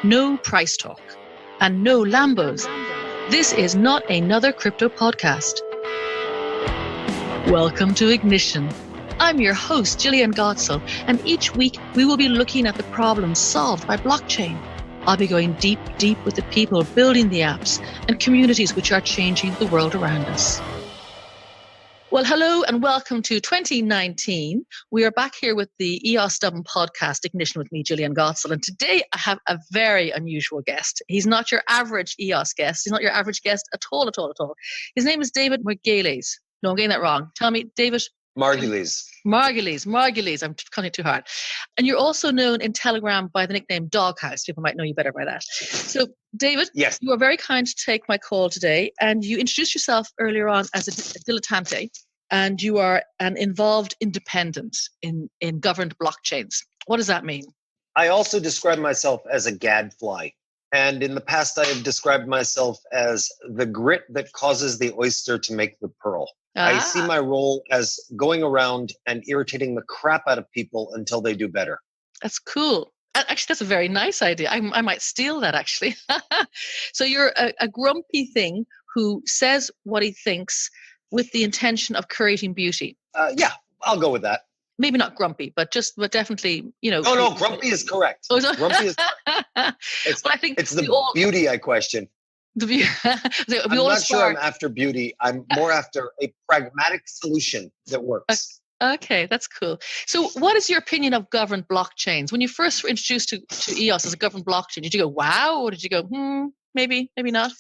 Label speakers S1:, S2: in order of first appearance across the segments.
S1: No price talk and no Lambos. This is not another crypto podcast. Welcome to Ignition. I'm your host, Jillian, and each week we will be looking at the problems solved by blockchain. I'll be going deep with the people building the apps and communities which are changing the world around us. Well, hello and welcome to 2019. We are back here with the EOS Dublin podcast, Ignition, with me, Jillian Gotzel. And today I have a very unusual guest. He's not your average EOS guest. He's not your average guest at all. His name is David Margulies. No, I'm getting that wrong. Tell me, David.
S2: Margulies.
S1: I'm cutting it too hard. And you're also known in Telegram by the nickname Doghouse. People might know you better by that. So, David,
S2: yes,
S1: you are very kind to take my call today. And you introduced yourself earlier on as a dilettante, and you are an involved independent in governed blockchains. What does that mean?
S2: I also describe myself as a gadfly. And in the past, I have described myself as the grit that causes the oyster to make the pearl. I see my role as going around and irritating the crap out of people until they do better.
S1: That's cool. Actually, that's a very nice idea. I might steal that, actually. So you're a grumpy thing who says what he thinks with the intention of creating beauty.
S2: Yeah, I'll go with that.
S1: Maybe not grumpy, but definitely, you know.
S2: No, grumpy is correct. Grumpy is correct.
S1: Well, I think
S2: it's the beauty I question. I'm not sure I'm after beauty. I'm more after a pragmatic solution that works.
S1: Okay, that's cool. So what is your opinion of governed blockchains? When you first were introduced to EOS as a governed blockchain, did you go, wow? Or did you go, maybe not?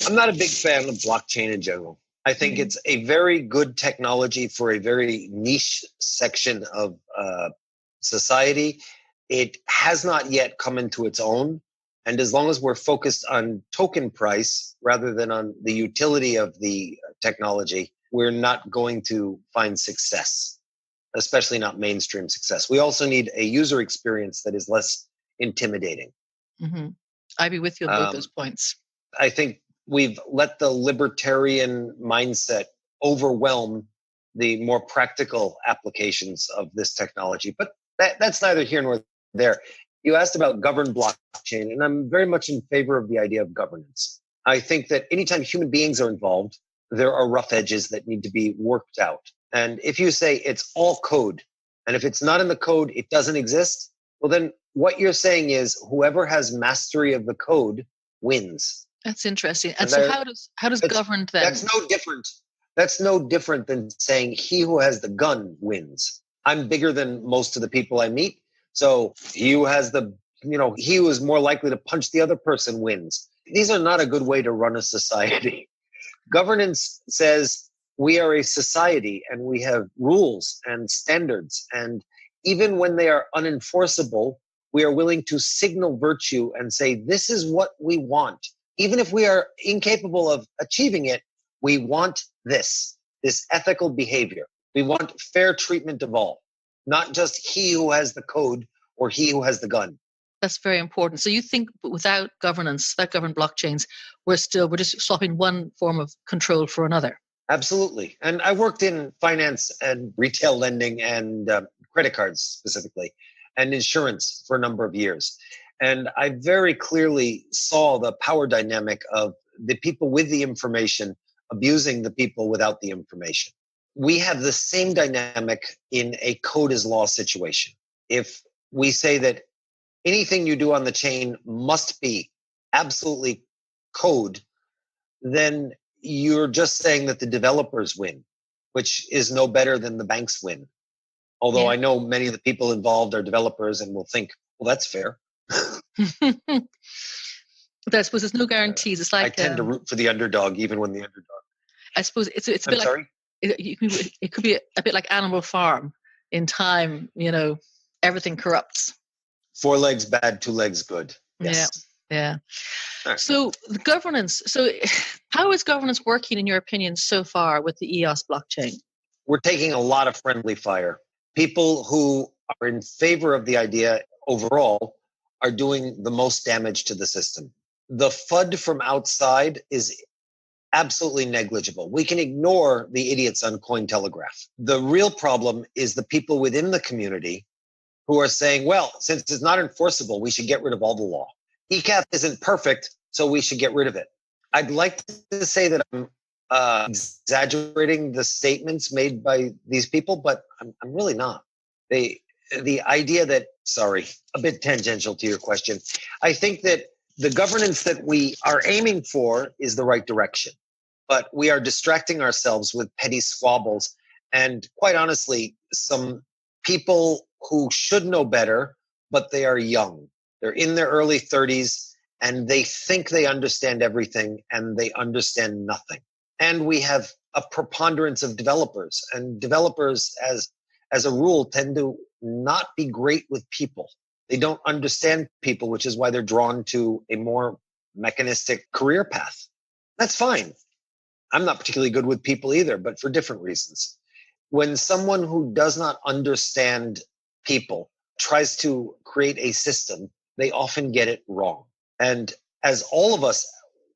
S2: I'm not a big fan of blockchain in general. I think it's a very good technology for a very niche section of society. It has not yet come into its own. And as long as we're focused on token price rather than on the utility of the technology, we're not going to find success, especially not mainstream success. We also need a user experience that is less intimidating.
S1: Mm-hmm. I'd be with you on both those points.
S2: I think we've let the libertarian mindset overwhelm the more practical applications of this technology. But that's neither here nor there. You asked about governed blockchain, and I'm very much in favor of the idea of governance. I think that anytime human beings are involved, there are rough edges that need to be worked out. And if you say it's all code, and if it's not in the code, it doesn't exist, well, then what you're saying is whoever has mastery of the code wins.
S1: That's interesting. And so how does governed then?
S2: That's no different than saying he who has the gun wins. I'm bigger than most of the people I meet. So he who has he who is more likely to punch the other person wins. These are not a good way to run a society. Governance says we are a society and we have rules and standards. And even when they are unenforceable, we are willing to signal virtue and say, this is what we want. Even if we are incapable of achieving it, we want this ethical behavior. We want fair treatment of all. Not just he who has the code or he who has the gun.
S1: That's very important. So you think without governance, without governed blockchains, we're just swapping one form of control for another?
S2: Absolutely. And I worked in finance and retail lending and credit cards specifically, and insurance for a number of years. And I very clearly saw the power dynamic of the people with the information abusing the people without the information. We have the same dynamic in a code as law situation. If we say that anything you do on the chain must be absolutely code, then you're just saying that the developers win, which is no better than the banks win. Although I know many of the people involved are developers and will think, well, that's fair.
S1: But I suppose there's no guarantees. It's like
S2: I tend to root for the underdog, even when the underdog.
S1: I suppose it's a bit like it could be a bit like Animal Farm. In time, everything corrupts.
S2: 4 legs bad, 2 legs good. Yes.
S1: Yeah. Right. So the governance. So how is governance working in your opinion so far with the EOS blockchain?
S2: We're taking a lot of friendly fire. People who are in favor of the idea overall are doing the most damage to the system. The FUD from outside is absolutely negligible. We can ignore the idiots on Cointelegraph. The real problem is the people within the community who are saying, well, since it's not enforceable, we should get rid of all the law. ECAF isn't perfect, so we should get rid of it. I'd like to say that I'm exaggerating the statements made by these people, but I'm really not. The idea that, sorry, a bit tangential to your question, I think that the governance that we are aiming for is the right direction, but we are distracting ourselves with petty squabbles and, quite honestly, some people who should know better, but they are young. They're in their early 30s and they think they understand everything and they understand nothing. And we have a preponderance of developers, and developers as a rule tend to not be great with people. They don't understand people, which is why they're drawn to a more mechanistic career path. That's fine. I'm not particularly good with people either, but for different reasons. When someone who does not understand people tries to create a system, they often get it wrong. And as all of us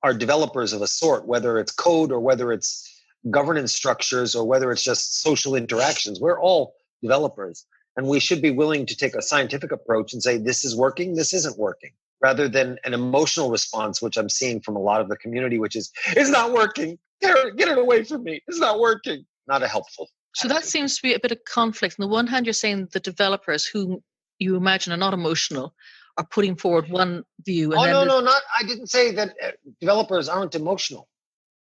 S2: are developers of a sort, whether it's code or whether it's governance structures or whether it's just social interactions, we're all developers. And we should be willing to take a scientific approach and say, this is working, this isn't working, rather than an emotional response, which I'm seeing from a lot of the community, which is, it's not working. Get it away from me. It's not working. Not a helpful.
S1: So that seems to be a bit of conflict. On the one hand, you're saying the developers who you imagine are not emotional are putting forward one view. And
S2: I didn't say that developers aren't emotional.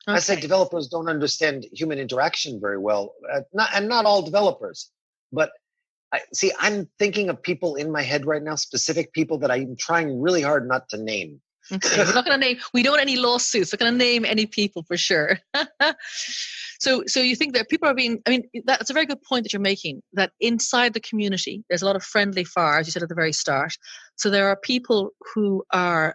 S2: Okay. I said developers don't understand human interaction very well. Not all developers, but I'm thinking of people in my head right now, specific people that I'm trying really hard not to name.
S1: Okay, we're not going to name. We don't want any lawsuits. We're going to name any people for sure. So you think that people are being? I mean, that's a very good point that you're making. That inside the community, there's a lot of friendly fire, as you said at the very start. So there are people who are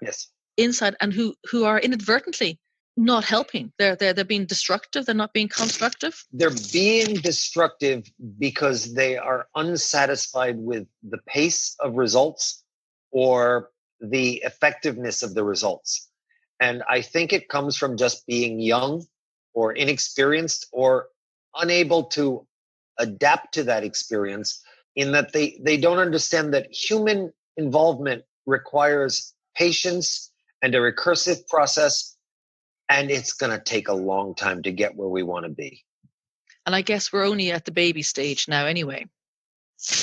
S1: inside and who are inadvertently not helping. They're being destructive. They're not being constructive.
S2: They're being destructive because they are unsatisfied with the pace of results or the effectiveness of the results. And I think it comes from just being young or inexperienced or unable to adapt to that experience, in that they don't understand that human involvement requires patience and a recursive process, and it's going to take a long time to get where we want to be.
S1: And I guess we're only at the baby stage now anyway.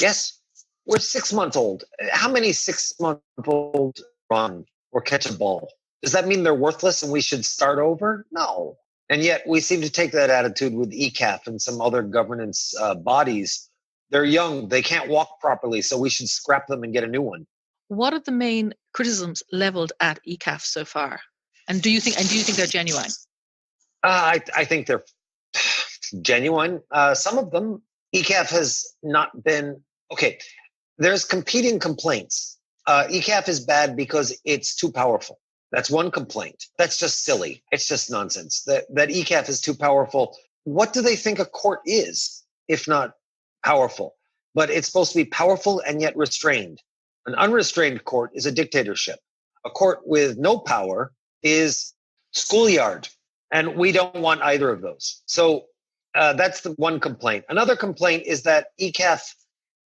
S2: Yes. We're 6 months old. How many 6-month-old run or catch a ball? Does that mean they're worthless and we should start over? No. And yet we seem to take that attitude with ECAF and some other governance bodies. They're young. They can't walk properly, so we should scrap them and get a new one.
S1: What are the main criticisms leveled at ECAF so far? And do you think they're genuine?
S2: I think they're genuine. Some of them, ECAF has not been okay. There's competing complaints. ECAF is bad because it's too powerful. That's one complaint. That's just silly. It's just nonsense. That ECAF is too powerful. What do they think a court is, if not powerful? But it's supposed to be powerful and yet restrained. An unrestrained court is a dictatorship. A court with no power is schoolyard. And we don't want either of those. So that's the one complaint. Another complaint is that ECAF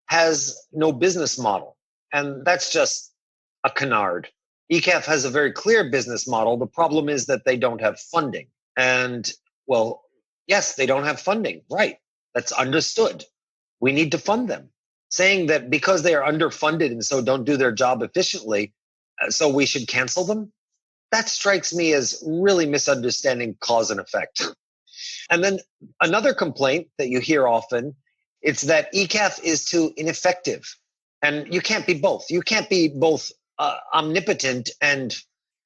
S2: has no business model. And that's just a canard. ECAF has a very clear business model. The problem is that they don't have funding. And, well, yes, they don't have funding. Right. That's understood. We need to fund them. Saying that because they are underfunded and so don't do their job efficiently, so we should cancel them, that strikes me as really misunderstanding cause and effect. And then another complaint that you hear often, it's that ECAF is too ineffective. And you can't be both. You can't be both omnipotent and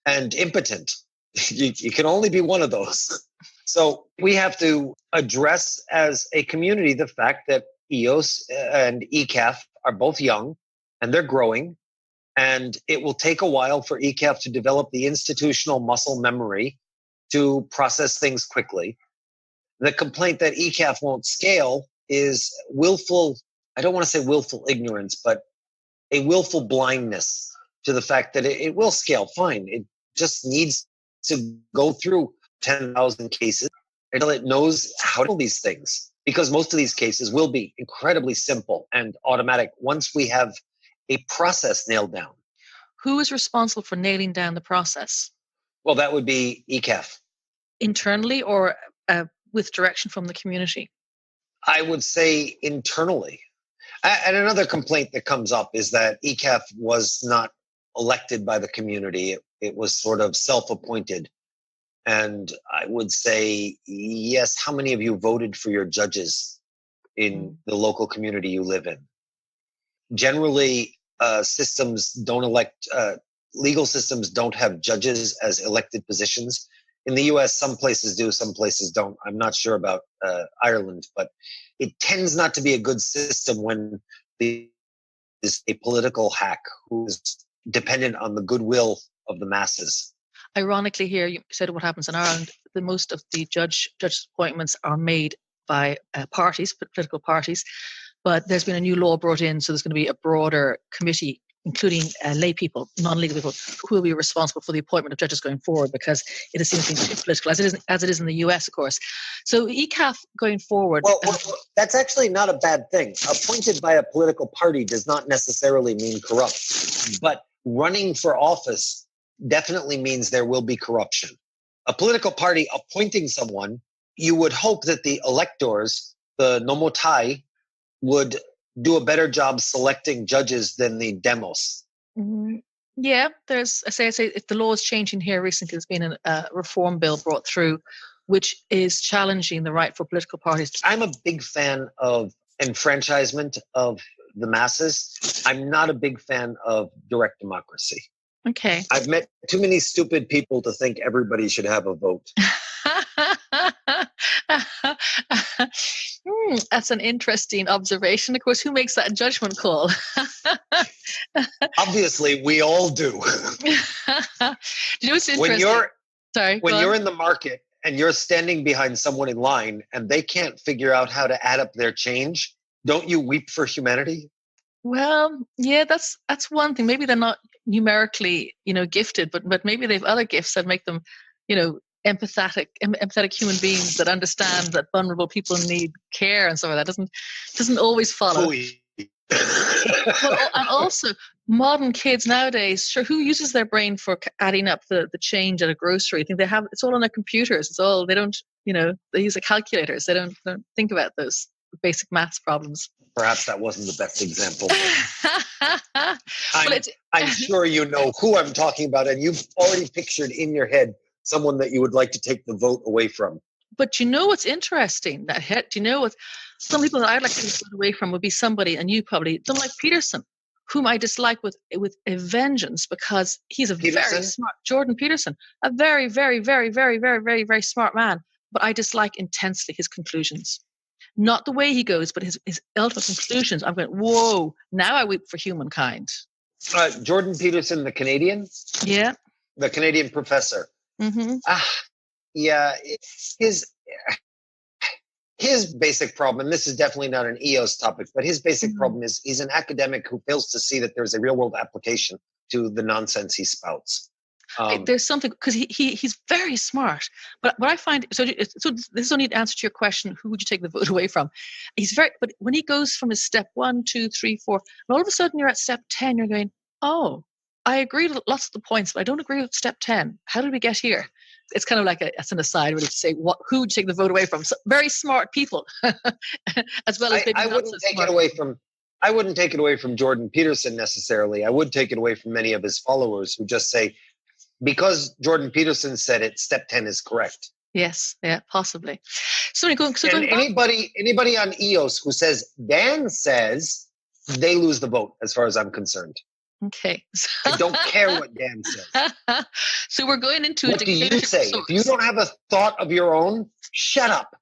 S2: impotent. You can only be one of those. So we have to address as a community the fact that EOS and ECAF are both young and they're growing. And it will take a while for ECAF to develop the institutional muscle memory to process things quickly. The complaint that ECAF won't scale is willful, I don't want to say willful ignorance, but a willful blindness to the fact that it will scale fine. It just needs to go through 10,000 cases until it knows how to handle these things. Because most of these cases will be incredibly simple and automatic once we have a process nailed down.
S1: Who is responsible for nailing down the process?
S2: Well, that would be ECAF.
S1: Internally or with direction from the community?
S2: I would say internally. And another complaint that comes up is that ECAF was not elected by the community. It was sort of self-appointed. And I would say, yes, how many of you voted for your judges in the local community you live in? Generally, systems don't elect, legal systems don't have judges as elected positions. In the US, some places do, some places don't. I'm not sure about Ireland, but it tends not to be a good system when there is a political hack who is dependent on the goodwill of the masses.
S1: Ironically, here you said what happens in Ireland. The most of the judge appointments are made by parties, political parties, but there's been a new law brought in, so there's going to be a broader committee, including lay people, non-legal people, who will be responsible for the appointment of judges going forward, because it seems to be too political, as it is in the US, of course. So ECAF going forward.
S2: Well, that's actually not a bad thing. Appointed by a political party does not necessarily mean corrupt, but running for office definitely means there will be corruption. A political party appointing someone, you would hope that the electors, the nomotai, would do a better job selecting judges than the demos.
S1: Mm-hmm. Yeah, I say if the law is changing here recently, there's been a reform bill brought through, which is challenging the right for political parties.
S2: I'm a big fan of enfranchisement of the masses. I'm not a big fan of direct democracy.
S1: Okay.
S2: I've met too many stupid people to think everybody should have a vote.
S1: That's an interesting observation. Of course, who makes that judgment call?
S2: Obviously, we all do.
S1: Do you know what's interesting?
S2: When you're in the market and you're standing behind someone in line and they can't figure out how to add up their change, don't you weep for humanity? Well,
S1: yeah, that's one thing. Maybe they're not numerically, gifted, but maybe they have other gifts that make them, empathetic human beings that understand that vulnerable people need care and stuff like that. Doesn't always follow. Well, and also modern kids nowadays, sure, who uses their brain for adding up the change at a grocery? I think it's all on their computers. They don't, they use calculators. They don't think about those basic maths problems.
S2: Perhaps that wasn't the best example. I'm sure you know who I'm talking about, and you've already pictured in your head someone that you would like to take the vote away from.
S1: But you know what's interesting? Do you know what some people that I'd like to take the vote away from would be somebody, and you probably don't like Peterson, whom I dislike with a vengeance, because he's very smart. Jordan Peterson, a very, very, very, very, very, very, very smart man. But I dislike intensely his conclusions. Not the way he goes, but his ultimate conclusions. I'm going, whoa, now I weep for humankind.
S2: Jordan Peterson, the Canadian?
S1: Yeah.
S2: The Canadian professor.
S1: Mm-hmm.
S2: Yeah. His basic problem, and this is definitely not an EOS topic, but his basic problem is he's an academic who fails to see that there's a real world application to the nonsense he spouts.
S1: There's something, because he's very smart, but what I find, so this is only to answer to your question, who would you take the vote away from? But when he goes from his step 1, 2, 3, 4, and all of a sudden you're at step 10, you're going, oh, I agree with lots of the points, but I don't agree with step 10. How did we get here? It's kind of like it's an aside, really, to say who would you take the vote away from? So, very smart people, as well as
S2: I wouldn't take it away from. I wouldn't take it away from Jordan Peterson necessarily. I would take it away from many of his followers who just say, because Jordan Peterson said it, step 10 is correct.
S1: Yes, yeah, possibly.
S2: Anybody on EOS who says Dan says, they lose the vote, as far as I'm concerned.
S1: Okay.
S2: I don't care what Dan says.
S1: So we're going into
S2: what do you say? If you don't have a thought of your own, shut up.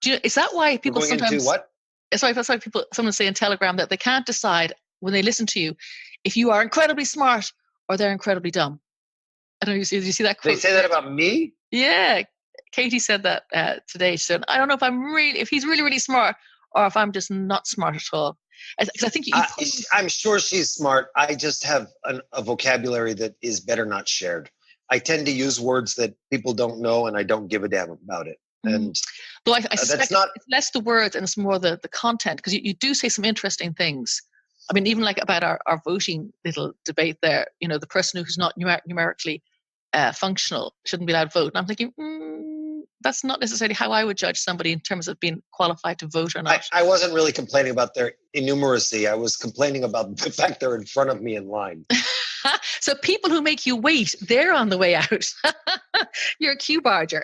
S1: Is that why people sometimes?
S2: Into what?
S1: Sorry, that's why someone say in Telegram that they can't decide when they listen to you if you are incredibly smart or they're incredibly dumb. I don't know. Did you see that quote?
S2: They say that about me?
S1: Yeah, Katie said that today. She said, "I don't know if he's really, really smart, or if I'm just not smart at all." Because I think
S2: I'm sure she's smart. I just have a vocabulary that is better not shared. I tend to use words that people don't know, and I don't give a damn about it. And
S1: though I suspect
S2: that's not,
S1: it's less the words and it's more the content, because you do say some interesting things. I mean, even like about our voting little debate there, the person who's not numerically functional shouldn't be allowed to vote. And I'm thinking, that's not necessarily how I would judge somebody in terms of being qualified to vote or not.
S2: I wasn't really complaining about their innumeracy. I was complaining about the fact they're in front of me in line.
S1: So people who make you wait, they're on the way out. You're a queue barger.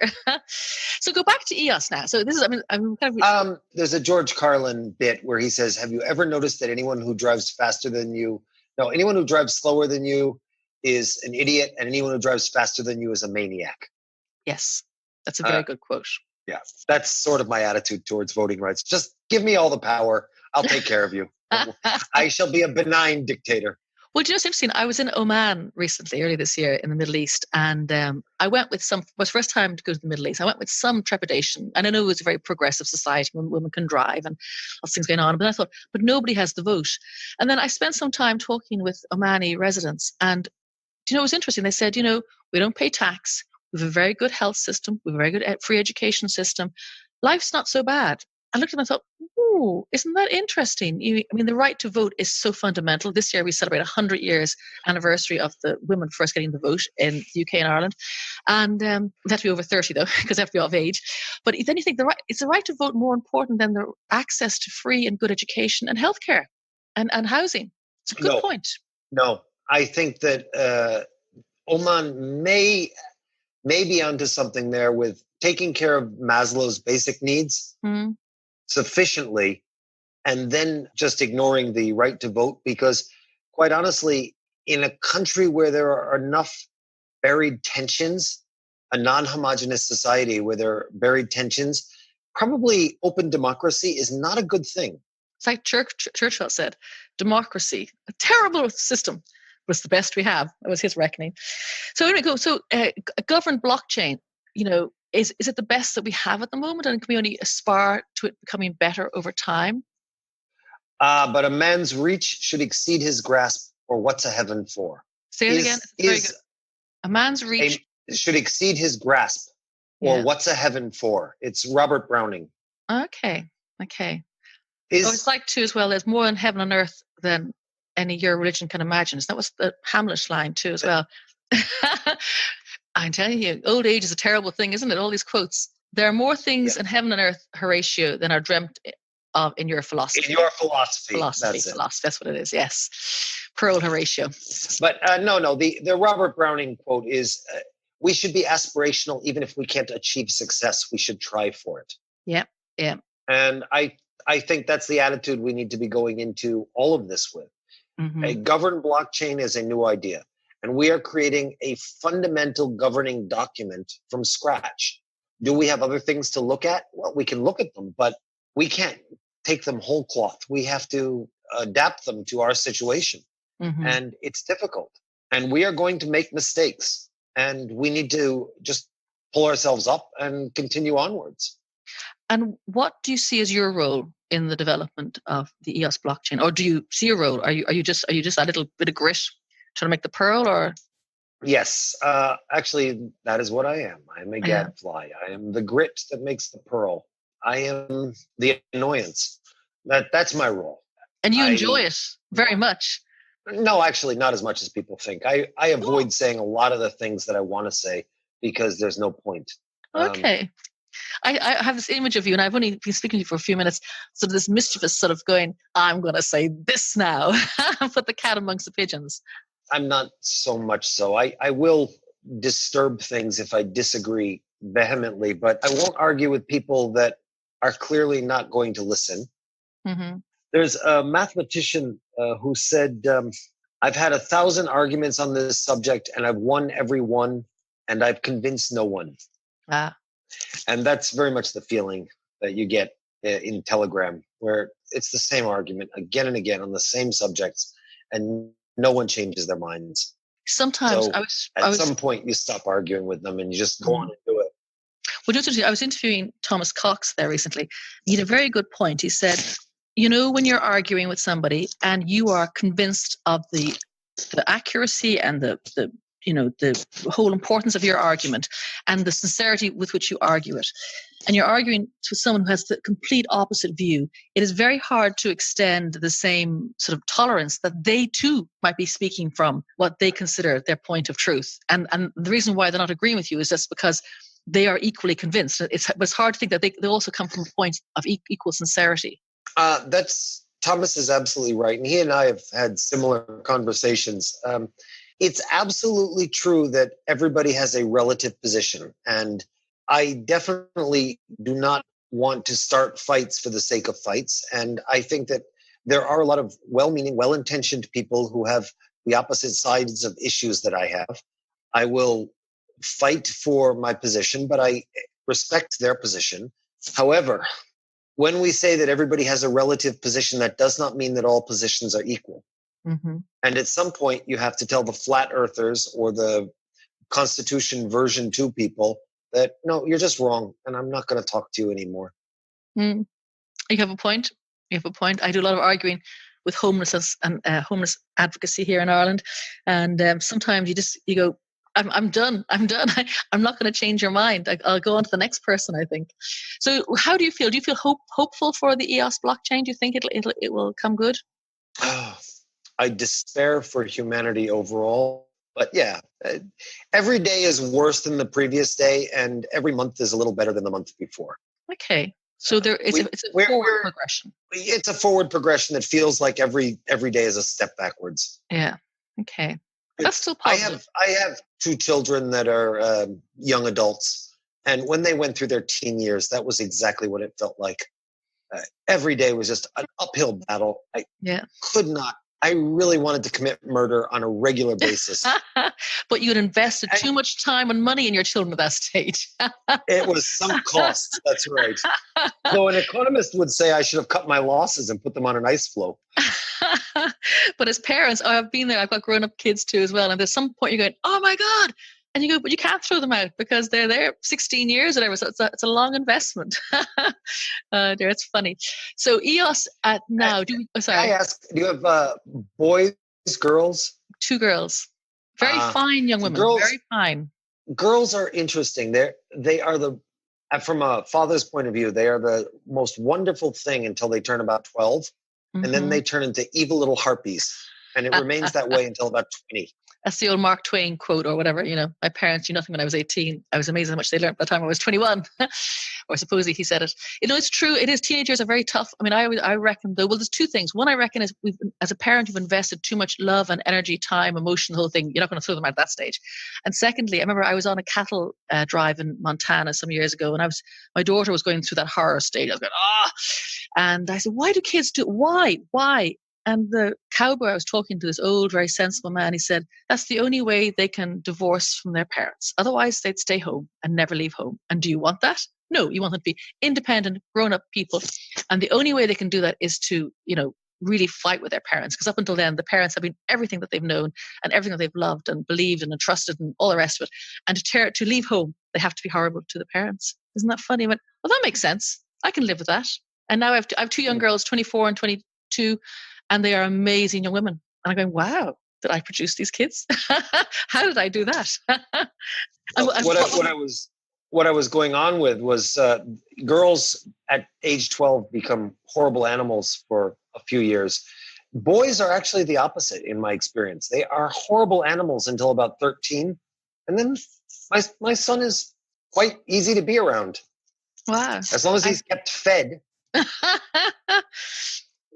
S1: So go back to EOS now. So this is,
S2: there's a George Carlin bit where he says, have you ever noticed that anyone who drives faster than you, no, anyone who drives slower than you is an idiot, and anyone who drives faster than you is a maniac?
S1: Yes, that's a very good quote.
S2: Yeah, that's sort of my attitude towards voting rights. Just give me all the power. I'll take care of you. I shall be a benign dictator.
S1: Well, do you know what's interesting? I was in Oman recently, early this year, in the Middle East, and I went with it was the first time to go to the Middle East. I went with some trepidation, and I know it was a very progressive society when women can drive and lots of things going on, but I thought, but nobody has the vote. And then I spent some time talking with Omani residents, and do you know, it was interesting. They said, we don't pay tax. We have a very good health system. We have a very good free education system. Life's not so bad. I looked at them and thought, ooh, isn't that interesting? The right to vote is so fundamental. This year we celebrate 100 years anniversary of the women first getting the vote in the UK and Ireland. And they have to be over 30 though, because they have to be of age. But then you think is the right to vote more important than the access to free and good education and healthcare and housing? It's a good point.
S2: No, I think that Oman may be onto something there with taking care of Maslow's basic needs sufficiently, and then just ignoring the right to vote. Because quite honestly, in a country where there are enough buried tensions, a non-homogeneous society where there are buried tensions, probably open democracy is not a good thing.
S1: It's like Churchill said, democracy, a terrible system, but it's the best we have. That was his reckoning. So anyway, a governed blockchain, is it the best that we have at the moment, and can we only aspire to it becoming better over time?
S2: But a man's reach should exceed his grasp, or what's a heaven for?
S1: Say it again. It's very good. A man's reach
S2: should exceed his grasp, or what's a heaven for? It's Robert Browning.
S1: Okay. It's like too as well. There's more in heaven and earth than any your religion can imagine. That was the Hamlet line too as well. I'm telling you, old age is a terrible thing, isn't it? All these quotes. There are more things in heaven and earth, Horatio, than are dreamt of in your philosophy.
S2: In your philosophy.
S1: Philosophy. That's what it is. Yes. Pearl Horatio.
S2: But no. The Robert Browning quote is, we should be aspirational. Even if we can't achieve success, we should try for it.
S1: Yeah.
S2: And I think that's the attitude we need to be going into all of this with. Mm-hmm. A governed blockchain is a new idea. And we are creating a fundamental governing document from scratch. Do we have other things to look at? Well, we can look at them, but we can't take them whole cloth. We have to adapt them to our situation. Mm-hmm. And it's difficult. And we are going to make mistakes. And we need to just pull ourselves up and continue onwards.
S1: And what do you see as your role in the development of the EOS blockchain? Or do you see a role? Are you just a little bit of grit trying to make the pearl, or?
S2: Yes, actually, that is what I am. I am a gadfly. I am the grit that makes the pearl. I am the annoyance. That's my role.
S1: And you enjoy it very much.
S2: No, actually, not as much as people think. I avoid saying a lot of the things that I want to say because there's no point.
S1: Okay. I have this image of you, and I've only been speaking to you for a few minutes, sort of this mischievous sort of going, I'm going to say this now. Put the cat amongst the pigeons.
S2: I'm not so much so. I will disturb things if I disagree vehemently, but I won't argue with people that are clearly not going to listen. Mm-hmm. There's a mathematician who said, I've had 1,000 arguments on this subject and I've won every one and I've convinced no one. And that's very much the feeling that you get in Telegram, where it's the same argument again and again on the same subjects and no one changes their minds.
S1: Sometimes
S2: so at some point you stop arguing with them and you just go on and do it.
S1: Well, I was interviewing Thomas Cox there recently. He had a very good point. He said, when you're arguing with somebody and you are convinced of the accuracy and the the whole importance of your argument and the sincerity with which you argue it, and you're arguing to someone who has the complete opposite view, it is very hard to extend the same sort of tolerance that they too might be speaking from what they consider their point of truth. And the reason why they're not agreeing with you is just because they are equally convinced. It's hard to think that they also come from a point of equal sincerity.
S2: Thomas is absolutely right. And he and I have had similar conversations. It's absolutely true that everybody has a relative position. And I definitely do not want to start fights for the sake of fights. And I think that there are a lot of well-meaning, well-intentioned people who have the opposite sides of issues that I have. I will fight for my position, but I respect their position. However, when we say that everybody has a relative position, that does not mean that all positions are equal. Mm-hmm. And at some point, you have to tell the flat earthers or the Constitution version 2 people that, no, you're just wrong, and I'm not going to talk to you anymore.
S1: You have a point. You have a point. I do a lot of arguing with homelessness and homeless advocacy here in Ireland. And sometimes you go, I'm done. I'm not going to change your mind. I'll go on to the next person, I think. So how do you feel? Do you feel hopeful for the EOS blockchain? Do you think it will come good?
S2: I despair for humanity overall. But yeah, every day is worse than the previous day, and every month is a little better than the month before.
S1: Okay. So it's a forward progression.
S2: It's a forward progression that feels like every day is a step backwards.
S1: Yeah. Okay. That's still positive.
S2: I have 2 children that are young adults, and when they went through their teen years, that was exactly what it felt like. Every day was just an uphill battle. I could not. I really wanted to commit murder on a regular basis.
S1: But you had invested too much time and money in your children at that stage.
S2: It was sunk cost. That's right. So an economist would say I should have cut my losses and put them on an ice floe.
S1: But as parents, I've been there. I've got grown-up kids too as well. And there's some point you're going, oh my God. And you go, but you can't throw them out because they're there 16 years or whatever. So it's a long investment. It's funny. So EOS now,
S2: I ask, do you have boys, girls?
S1: 2 girls. Very fine young women. Very fine.
S2: Girls are interesting. They are from a father's point of view, they are the most wonderful thing until they turn about 12. Mm-hmm. And then they turn into evil little harpies. And it remains that way until about 20.
S1: That's the old Mark Twain quote or whatever. My parents knew nothing when I was 18. I was amazed how much they learned by the time I was 21. Or supposedly he said it. It's true. It is. Teenagers are very tough. I mean, I reckon though, well, there's 2 things. One, I reckon is as a parent, you've invested too much love and energy, time, emotion, the whole thing. You're not going to throw them out at that stage. And secondly, I remember I was on a cattle drive in Montana some years ago, and my daughter was going through that horror stage. I was going, and I said, why do kids do it? Why? And the cowboy I was talking to, this old, very sensible man, he said, that's the only way they can divorce from their parents. Otherwise, they'd stay home and never leave home. And do you want that? No, you want them to be independent, grown-up people. And the only way they can do that is to, really fight with their parents. Because up until then, the parents have been everything that they've known and everything that they've loved and believed and trusted and all the rest of it. And to leave home, they have to be horrible to the parents. Isn't that funny? I went, well, that makes sense. I can live with that. And now I have 2 young girls, 24 and 22. And they are amazing young women. And I'm going, wow, did I produce these kids? How did I do that?
S2: What I was going on with was girls at age 12 become horrible animals for a few years. Boys are actually the opposite in my experience. They are horrible animals until about 13. And then my son is quite easy to be around.
S1: Wow.
S2: As long as he's kept fed.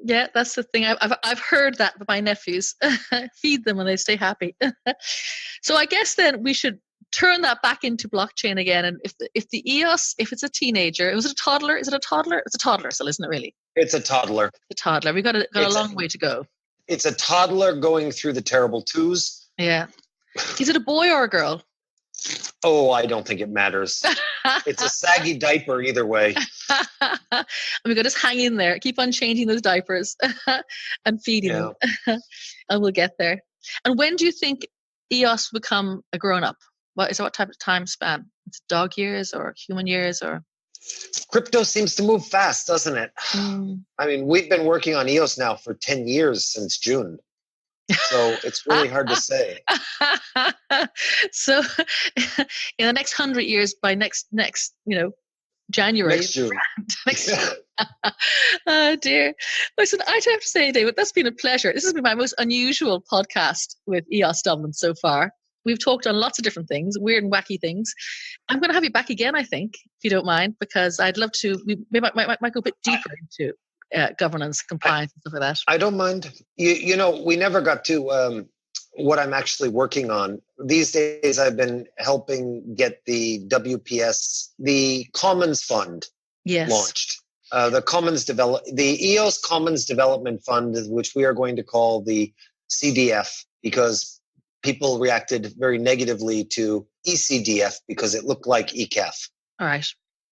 S1: Yeah, that's the thing. I've heard that with my nephews. Feed them and they stay happy. So I guess then we should turn that back into blockchain again. And if the EOS, if it's a teenager, was it a toddler? Is it a toddler? It's a toddler still, isn't it really?
S2: It's a toddler.
S1: A toddler. We've got a long way to go.
S2: It's a toddler going through the terrible 2s.
S1: Yeah. Is it a boy or a girl?
S2: Oh, I don't think it matters. It's a saggy diaper either way.
S1: And we got to just hang in there. Keep on changing those diapers and feeding them. And we'll get there. And when do you think EOS will become a grown-up? What type of time span? It's dog years or human years or?
S2: Crypto seems to move fast, doesn't it? I mean, we've been working on EOS now for 10 years since June. So it's really hard to say.
S1: So in the next 100 years, by next, January.
S2: Next June.
S1: Next Oh dear. Listen, I have to say, David, that's been a pleasure. This has been my most unusual podcast with EOS Dublin so far. We've talked on lots of different things, weird and wacky things. I'm going to have you back again, I think, if you don't mind, because I'd love to. We might go a bit deeper into governance, compliance, and stuff like that.
S2: I don't mind. We never got to what I'm actually working on. These days, I've been helping get the WPS, the Commons Fund, launched. The EOS Commons Development Fund, which we are going to call the CDF, because people reacted very negatively to ECDF because it looked like ECAF.
S1: All right.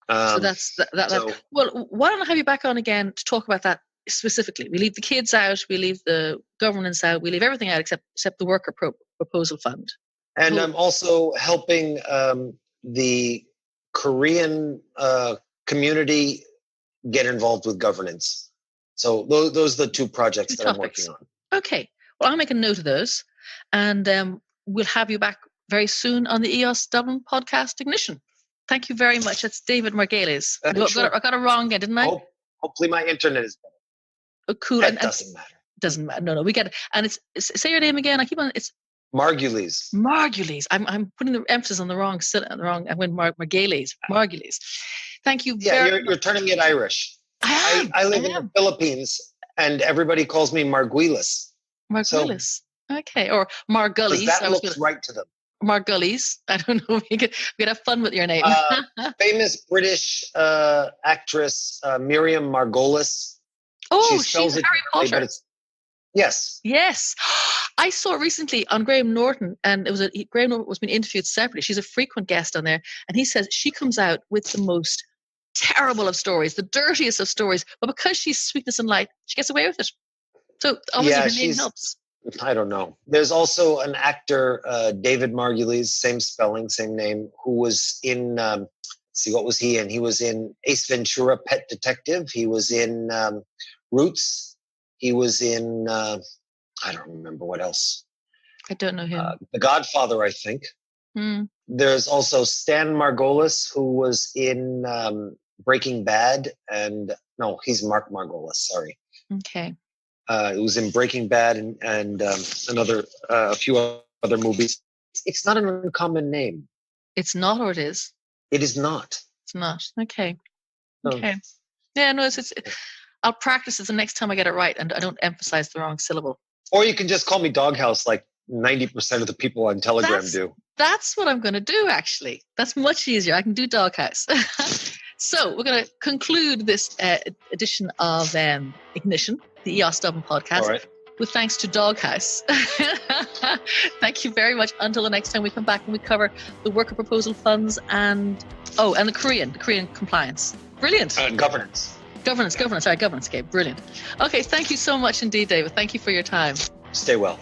S1: So that's that. Well, why don't I have you back on again to talk about that specifically? We leave the kids out, we leave the governance out, we leave everything out except the worker proposal fund.
S2: And I'm also helping the Korean community get involved with governance. So those are the two projects that I'm working on.
S1: Okay. Well, I'll make a note of those. And we'll have you back very soon on the EOS Dublin podcast Ignition. Thank you very much. It's David Margulies. I got it wrong again, didn't I?
S2: Hopefully my internet is better.
S1: Oh, cool.
S2: That doesn't matter.
S1: Doesn't matter. No, we get it. And it's say your name again. I keep on. It's
S2: Margulies.
S1: Margulies. I'm putting the emphasis on the wrong. I went Margulies. Margulies. Thank you.
S2: Yeah, you're turning it Irish. I live in the Philippines, and everybody calls me Margulies.
S1: Margulies. So, okay, or Margulies.
S2: That looks right to them.
S1: Margulies. I don't know. We could have fun with your name.
S2: Famous British actress Miriam Margolyes.
S1: Oh, she's Harry Potter.
S2: Yes.
S1: Yes. I saw it recently on Graham Norton, and Graham Norton was being interviewed separately. She's a frequent guest on there, and he says she comes out with the most terrible of stories, the dirtiest of stories, but because she's sweetness and light, she gets away with it. So obviously her name helps.
S2: I don't know. There's also an actor, David Margulies, same spelling, same name, who was in, what was he in? He was in Ace Ventura, Pet Detective. He was in Roots. He was in, I don't remember what else.
S1: I don't know him.
S2: The Godfather, I think. There's also Stan Margolis, who was in Breaking Bad. No, he's Mark Margolis, sorry.
S1: Okay.
S2: It was in Breaking Bad and a few other movies. It's not an uncommon name.
S1: It's not, or it is?
S2: It is not.
S1: It's not. Okay.
S2: No.
S1: Okay. Yeah, no, I'll practice it the next time I get it right and I don't emphasize the wrong syllable.
S2: Or you can just call me Doghouse like 90% of the people on Telegram do.
S1: That's what I'm going to do, actually. That's much easier. I can do Doghouse. So we're going to conclude this edition of Ignition, the EOS Dublin podcast, with thanks to Doghouse. Thank you very much. Until the next time we come back and we cover the worker proposal funds and the Korean compliance. Brilliant.
S2: Governance.
S1: Governance. Sorry, governance. Okay, brilliant. Okay, thank you so much indeed, David. Thank you for your time.
S2: Stay well.